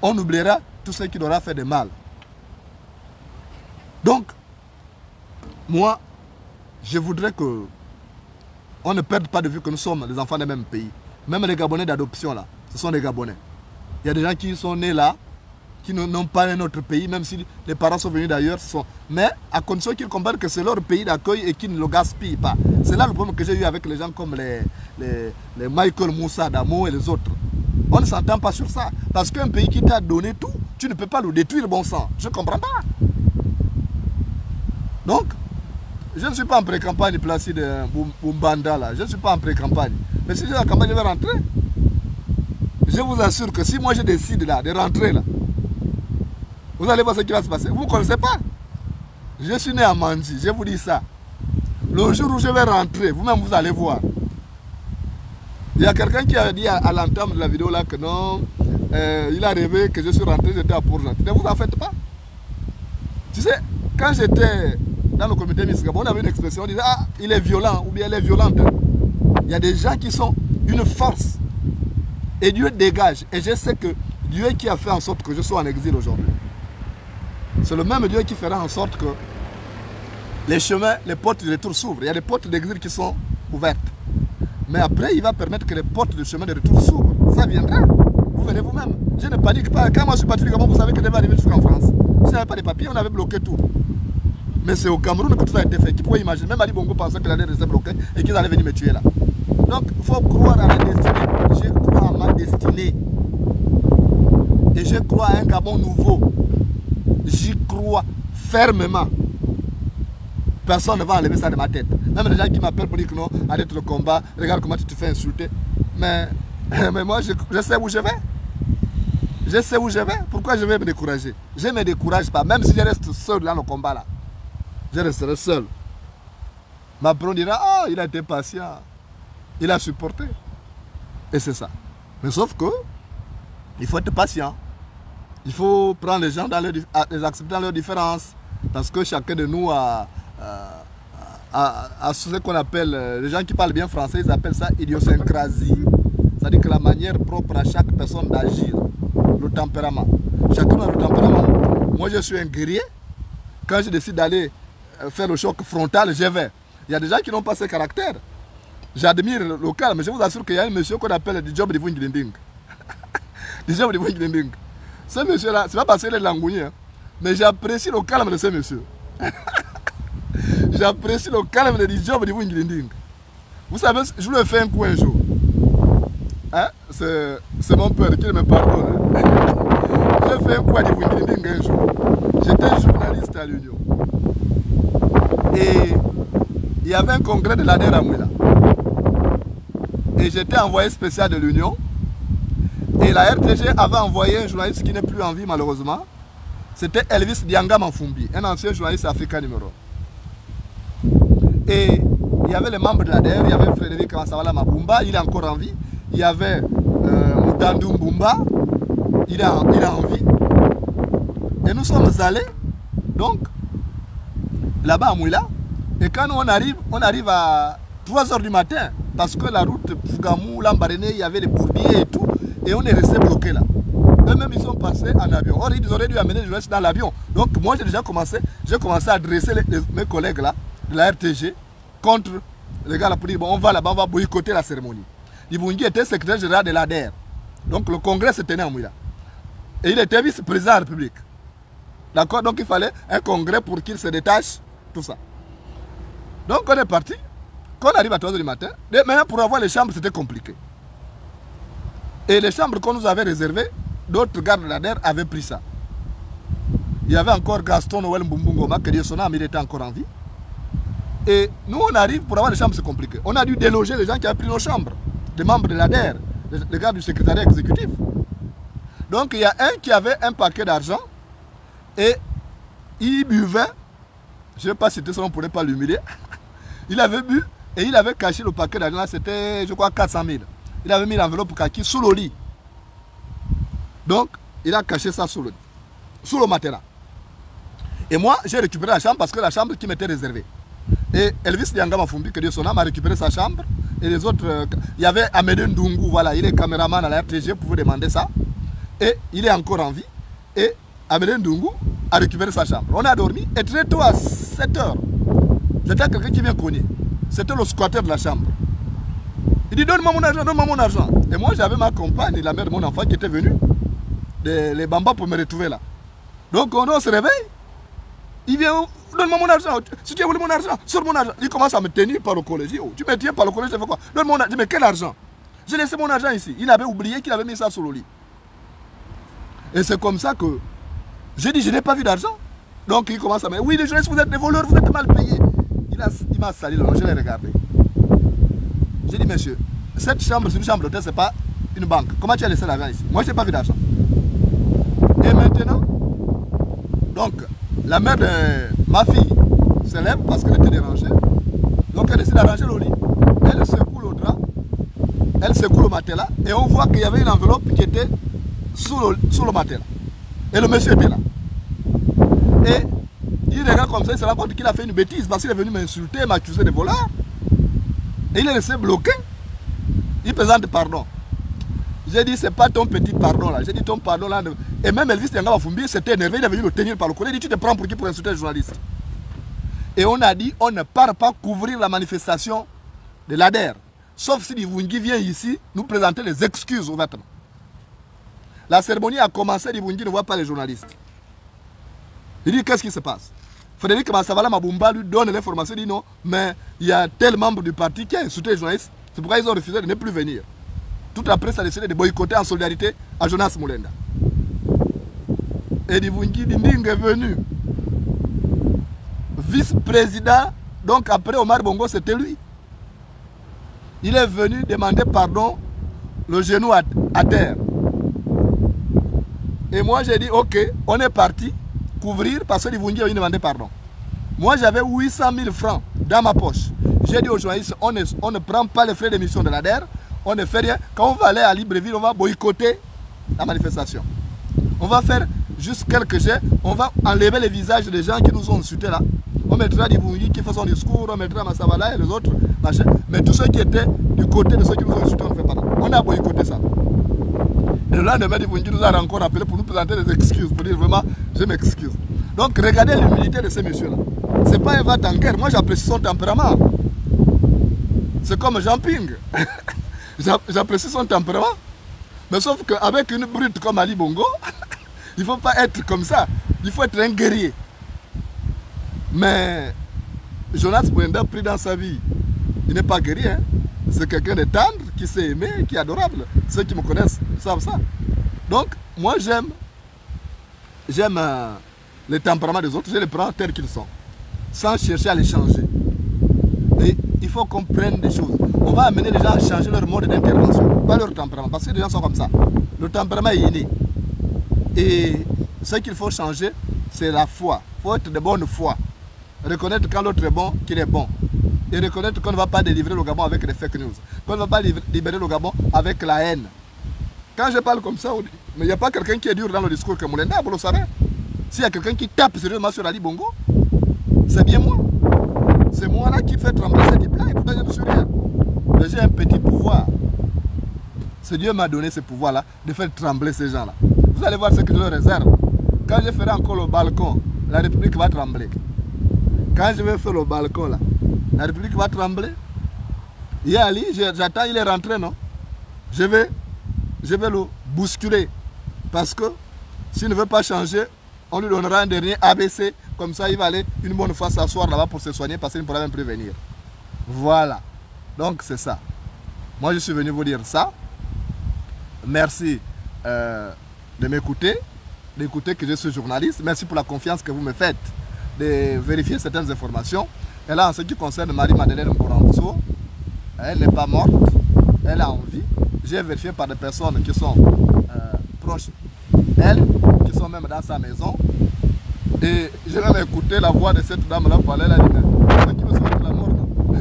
On oubliera tout ce qu'il aura fait de mal. Donc, moi, je voudrais que on ne perde pas de vue que nous sommes les enfants des mêmes pays. Même les Gabonais d'adoption, là, ce sont des Gabonais. Il y a des gens qui sont nés là, qui n'ont pas un autre pays, même si les parents sont venus d'ailleurs. Mais à condition qu'ils comprennent que c'est leur pays d'accueil et qu'ils ne le gaspillent pas. C'est là le problème que j'ai eu avec les gens comme les Michael Moussa Damo et les autres. On ne s'entend pas sur ça. Parce qu'un pays qui t'a donné tout, tu ne peux pas le détruire, bon sang. Je ne comprends pas. Donc, je ne suis pas en pré-campagne placé de Bumbanda là. Je ne suis pas en pré-campagne. Mais si j'ai la campagne, je vais rentrer. Je vous assure que si moi je décide là, de rentrer là, vous allez voir ce qui va se passer. Vous ne connaissez pas. Je suis né à Mandi, je vous dis ça. Le jour où je vais rentrer, vous-même vous allez voir. Il y a quelqu'un qui a dit à l'entame de la vidéo là que non, il a rêvé que je suis rentré, j'étais à Port-Gentil. Ne vous en faites pas. Tu sais, quand j'étais dans le comité Miss Gabon, on avait une expression, on disait, ah, il est violent ou bien elle est violente. Il y a des gens qui sont une force. Et Dieu dégage. Et je sais que Dieu qui a fait en sorte que je sois en exil aujourd'hui, c'est le même Dieu qui fera en sorte que les chemins, les portes de retour s'ouvrent. Il y a des portes d'exil qui sont ouvertes. Mais après, il va permettre que les portes de chemin de retour s'ouvrent. Ça viendra. Vous verrez vous-même. Je ne panique pas. Quand moi je suis parti du Gabon, vous savez que je devais arriver jusqu'en France. Si je n'avais pas de papiers, on avait bloqué tout. Mais c'est au Cameroun que tout a été fait. Qui pouvait imaginer? Même Ali Bongo pensait qu'il allait rester bloqué et qu'ils allaient venir me tuer là. Donc, il faut croire à la destinée. Je crois à ma destinée. Et je crois à un Gabon nouveau. J'y crois fermement. Personne ne va enlever ça de ma tête. Même les gens qui m'appellent pour dire que non, arrête le combat, regarde comment tu te fais insulter. Mais moi, je sais où je vais. Je sais où je vais. Pourquoi je vais me décourager? Je ne me décourage pas. Même si je reste seul dans le combat là. Je resterai seul. Ma on dira, ah, il a été patient. Il a supporté. Et c'est ça. Mais sauf que, il faut être patient. Il faut prendre les gens, les accepter dans leurs différences. Parce que chacun de nous a ce qu'on appelle, les gens qui parlent bien français, ils appellent ça idiosyncrasie. C'est-à-dire que la manière propre à chaque personne d'agir, le tempérament. Chacun a le tempérament. Moi, je suis un guerrier. Quand je décide d'aller faire le choc frontal, je vais. Il y a des gens qui n'ont pas ce caractère. J'admire le local, mais je vous assure qu'il y a un monsieur qu'on appelle du job de Wingling. Du job de Wingling. Ce monsieur-là, c'est pas parce qu'il est langounier, hein, mais j'apprécie le calme de ce monsieur. J'apprécie le calme du job de Wingling. Vous savez, je lui ai fait un coup un jour. Hein? C'est mon père qui me pardonne. J'ai fait un coup à du Wingling un jour. J'étais journaliste à l'Union. Et il y avait un congrès de l'ADER à Mouila. Et j'étais envoyé spécial de l'Union. Et la RTG avait envoyé un journaliste qui n'est plus en vie malheureusement. C'était Elvis Dianga Manfumbi, un ancien journaliste africain numéro 1. Et il y avait les membres de l'ADER, il y avait Frédéric Kansawala Mabumba, il est encore en vie. Il y avait Moutandou Mbumba, il est en vie. Et nous sommes allés, donc, là-bas à Mouila. Et quand on arrive à 3 h du matin, parce que la route Fougamou, Lambaréné, il y avait les bourbiers et tout, et on est resté bloqué là. Eux-mêmes, ils sont passés en avion. Or, ils auraient dû amener les journalistes dans l'avion. Donc, moi, j'ai commencé à adresser mes collègues là, de la RTG, contre les gars là, pour dire, bon, on va là-bas, on va boycotter la cérémonie. Ibungi était secrétaire général de l'ADER. Donc, le congrès se tenait à Mouila. Et il était vice-président de la République. D'accord? Donc, il fallait un congrès pour qu'il se détache, tout ça. Donc, on est parti. Quand on arrive à 3 h du matin, maintenant, pour avoir les chambres, c'était compliqué. Et les chambres qu'on nous avait réservées, d'autres gardes de l'ADER avaient pris ça. Il y avait encore Gaston Noël Mbumbungoma, que Dieu son âme, il était encore en vie. Et nous, on arrive, pour avoir les chambres, c'est compliqué. On a dû déloger les gens qui avaient pris nos chambres, des membres de l'ADER, les gars du secrétariat exécutif. Donc, il y a un qui avait un paquet d'argent et il buvait Je ne vais pas citer son nom pour ne pas l'humilier. Il avait bu et il avait caché le paquet d'argent. C'était, je crois, 400 000. Il avait mis l'enveloppe kaki sous le lit. Donc, il a caché ça sous le matelas. Et moi, j'ai récupéré la chambre parce que la chambre qui m'était réservée. Et Elvis Lianga Mafumbi, que Dieu son âme, a récupéré sa chambre. Et les autres, il y avait Amédée Ndungu, voilà, il est caméraman à la RTG, vous pouvez demander ça. Et il est encore en vie. Et Amédée Ndungu a récupéré sa chambre. On a dormi et très tôt à 7 h, j'étais quelqu'un qui vient cogner. C'était le squatter de la chambre. Il dit donne-moi mon argent, donne-moi mon argent. Et moi j'avais ma compagne, la mère de mon enfant qui était venue, les bambas pour me retrouver là. Donc on se réveille. Il vient, donne-moi mon argent. Si tu as voulu mon argent, sors mon argent. Il commence à me tenir par le collège. Oh, tu me tiens par le collège, je fais quoi? Donne-moi mon argent. Mais quel argent? J'ai laissé mon argent ici. Il avait oublié qu'il avait mis ça sur le lit. Et c'est comme ça que j'ai dit, je n'ai pas vu d'argent. Donc il commence à me dire, oui les jeunes, vous êtes des voleurs, vous êtes mal payés. Il m'a sali le nom, je l'ai regardé. J'ai dit, monsieur, cette chambre, c'est une chambre d'hôtel, ce n'est pas une banque. Comment tu as laissé l'argent ici? Moi, je n'ai pas vu d'argent. Et maintenant, donc, la mère de ma fille se lève parce qu'elle était dérangée. Donc, elle décide d'arranger le lit. Elle secoue le drap, elle secoue le matelas, et on voit qu'il y avait une enveloppe qui était sous le matelas. Et le monsieur était là. Et il regarde comme ça, il se rend compte qu'il a fait une bêtise parce qu'il est venu m'insulter, m'accuser de voleur. Et il est resté bloqué. Il présente pardon. J'ai dit, c'est pas ton petit pardon là. J'ai dit, ton pardon là. Et même Elvis Lianga Mafumbi s'était énervé, il est venu le tenir par le collet. Il dit, tu te prends pour qui pour insulter les journalistes? Et on a dit, on ne part pas couvrir la manifestation de l'ADER. Sauf si Divungi vient ici nous présenter les excuses ouvertement. La cérémonie a commencé, Divungi ne voit pas les journalistes. Il dit, qu'est-ce qui se passe? Frédéric Massavala Mabumba lui donne l'information, il dit non, mais il y a tel membre du parti qui a insulté les journalistes. C'est pourquoi ils ont refusé de ne plus venir. Tout après, ça a décidé de boycotter en solidarité à Jonas Moulenda. Et Divungi Dinding est venu. Vice-président, donc après Omar Bongo, c'était lui. Il est venu demander pardon, le genou à terre. Et moi j'ai dit, ok, on est parti couvrir parce que Divungi a demandé pardon. Moi j'avais 800 000 francs dans ma poche. J'ai dit aux journalistes, on ne prend pas les frais d'émission de l'ADER, on ne fait rien. Quand on va aller à Libreville, on va boycotter la manifestation. On va faire juste quelques jets, on va enlever les visages des gens qui nous ont insultés là. On mettra Divungi qui fait son discours, on mettra Massavala et les autres, machin. Mais tous ceux qui étaient du côté de ceux qui nous ont insultés, on ne fait pas ça. On a boycotté ça. Et le lendemain, Divungi nous a encore appelé pour nous présenter des excuses, pour dire vraiment, je m'excuse. Donc regardez l'humilité de ces messieurs-là. Ce n'est pas un va en guerre, moi j'apprécie son tempérament. C'est comme Jean Ping. J'apprécie son tempérament. Mais sauf qu'avec une brute comme Ali Bongo, il ne faut pas être comme ça. Il faut être un guerrier. Mais Jonas Moulenda, pris dans sa vie, il n'est pas guerrier. Hein? C'est quelqu'un de tendre, qui sait aimer, qui est adorable. Ceux qui me connaissent savent ça. Donc, moi j'aime le tempérament des autres, je les prends tels qu'ils sont, sans chercher à les changer. Et il faut qu'on prenne des choses. On va amener les gens à changer leur mode d'intervention, pas leur tempérament, parce que les gens sont comme ça. Le tempérament est inné. Et ce qu'il faut changer, c'est la foi. Il faut être de bonne foi. Reconnaître quand l'autre est bon, qu'il est bon. Et reconnaître qu'on ne va pas délivrer le Gabon avec des fake news. Qu'on ne va pas libérer le Gabon avec la haine. Quand je parle comme ça, mais il n'y a pas quelqu'un qui est dur dans le discours que Moulenda, vous le savez. S'il y a quelqu'un qui tape sérieusement sur Ali Bongo, c'est bien moi. C'est moi là qui fait trembler cette type-là. Et pourtant je ne suis rien. Mais j'ai un petit pouvoir. C'est Dieu m'a donné ce pouvoir-là de faire trembler ces gens-là. Vous allez voir ce que je leur réserve. Quand je ferai encore le balcon, la République va trembler. Quand je vais faire le balcon là, la République va trembler. Il y a Ali, j'attends, il est rentré, non? Je vais le bousculer. Parce que s'il ne veut pas changer, on lui donnera un dernier ABC. Comme ça, il va aller une bonne fois s'asseoir là-bas pour se soigner parce qu'il ne pourra même plus venir. Voilà. Donc, c'est ça. Moi, je suis venu vous dire ça. Merci de m'écouter, d'écouter que je suis journaliste. Merci pour la confiance que vous me faites de vérifier certaines informations. Et là, en ce qui concerne Marie-Madeleine Mboranso, elle n'est pas morte, elle est en vie. J'ai vérifié par des personnes qui sont proches d'elle, qui sont même dans sa maison. Et je vais écouter la voix de cette dame-là parler là. Ceux qui me souhaitent la mort,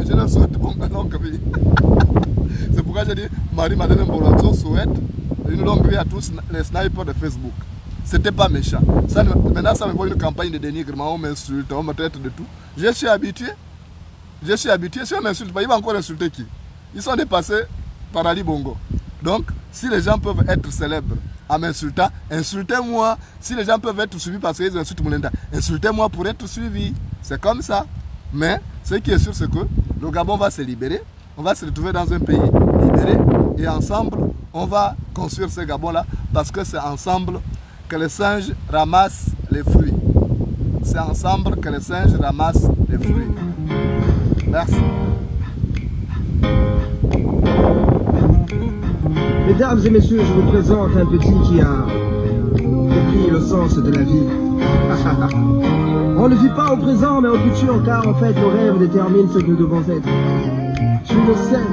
je leur souhaite bon longue vie. C'est pourquoi j'ai dit Marie-Madeleine Mbolo souhaite une longue vie à tous les snipers de Facebook. C'était pas méchant. Ça, maintenant, ça me voit une campagne de dénigrement, on m'insulte, on me traite de tout. Je suis habitué. Je suis habitué. Si on m'insulte pas, il va encore insulter qui? Ils sont dépassés par Ali Bongo. Donc, si les gens peuvent être célèbres en m'insultant, insultez-moi. Si les gens peuvent être suivis parce qu'ils insultent Moulenda, insultez-moi pour être suivi. C'est comme ça. Mais ce qui est sûr, c'est que le Gabon va se libérer. On va se retrouver dans un pays libéré. Et ensemble, on va construire ce Gabon-là parce que c'est ensemble que les singes ramassent les fruits. C'est ensemble que les singes ramassent les fruits. Merci. Mesdames et messieurs, je vous présente un petit qui a compris le sens de la vie. On ne vit pas au présent mais au futur car en fait nos rêves déterminent ce que nous devons être. Je le sais.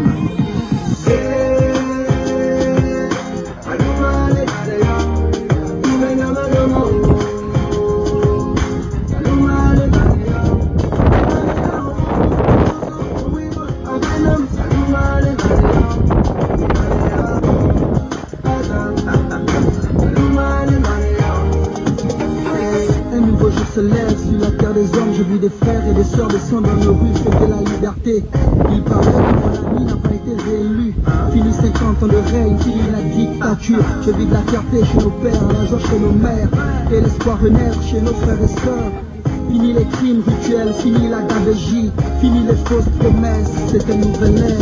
Se lève sur la terre des hommes, je vis des frères et des sœurs descendre dans nos rues, fêter la liberté. Il paraît que mon ami n'a pas été réélu. Fini 50 ans de règne, fini la dictature. Je vis de la fierté chez nos pères, la joie chez nos mères, et l'espoir renaître chez nos frères et sœurs. Fini les crimes rituels, fini la gabegie, fini les fausses promesses, c'est une nouvelle ère.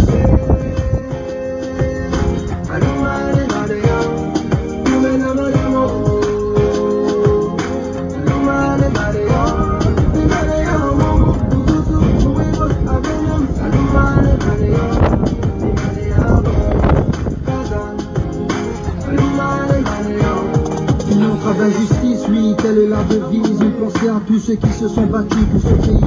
D'injustice, oui, telle est la devise. Une pensée à tous ceux qui se sont battus pour ce pays.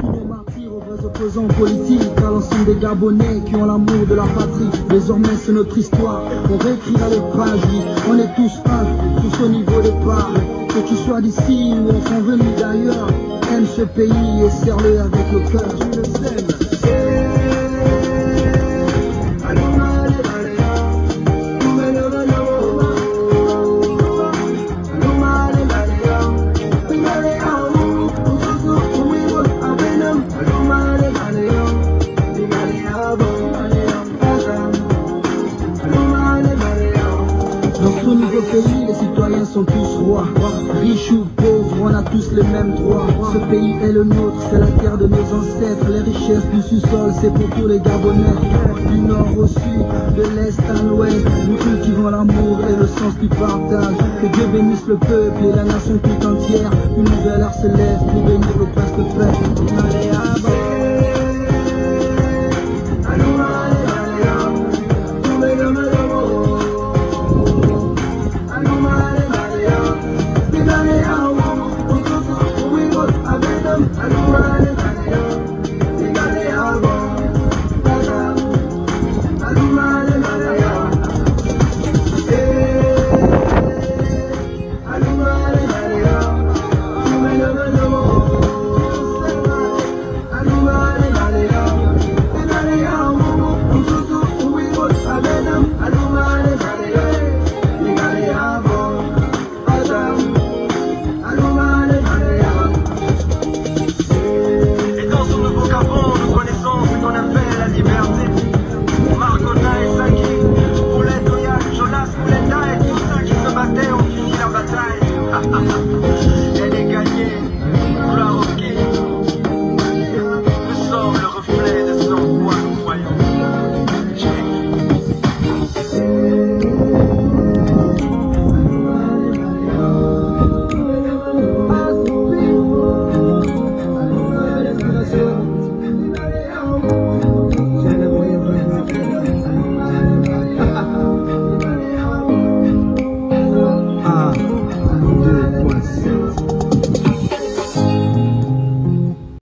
Tous nos martyrs aux vrais opposants politiques, à l'ensemble des Gabonais qui ont l'amour de la patrie. Désormais c'est notre histoire, on réécrira les pages, oui. On est tous un, tous au niveau des parts. Que tu sois d'ici ou enfin venu d'ailleurs, aime ce pays et serre-le avec le cœur. Je le sais. Pays, les citoyens sont tous rois, riches ou pauvres, on a tous les mêmes droits. Ce pays est le nôtre, c'est la terre de nos ancêtres. Les richesses du sous-sol, c'est pour tous les Gabonais. Du nord au sud, de l'est à l'ouest, nous cultivons l'amour et le sens du partage. Que Dieu bénisse le peuple et la nation tout entière. Une nouvelle ère se lève pour bénir le prince de fête.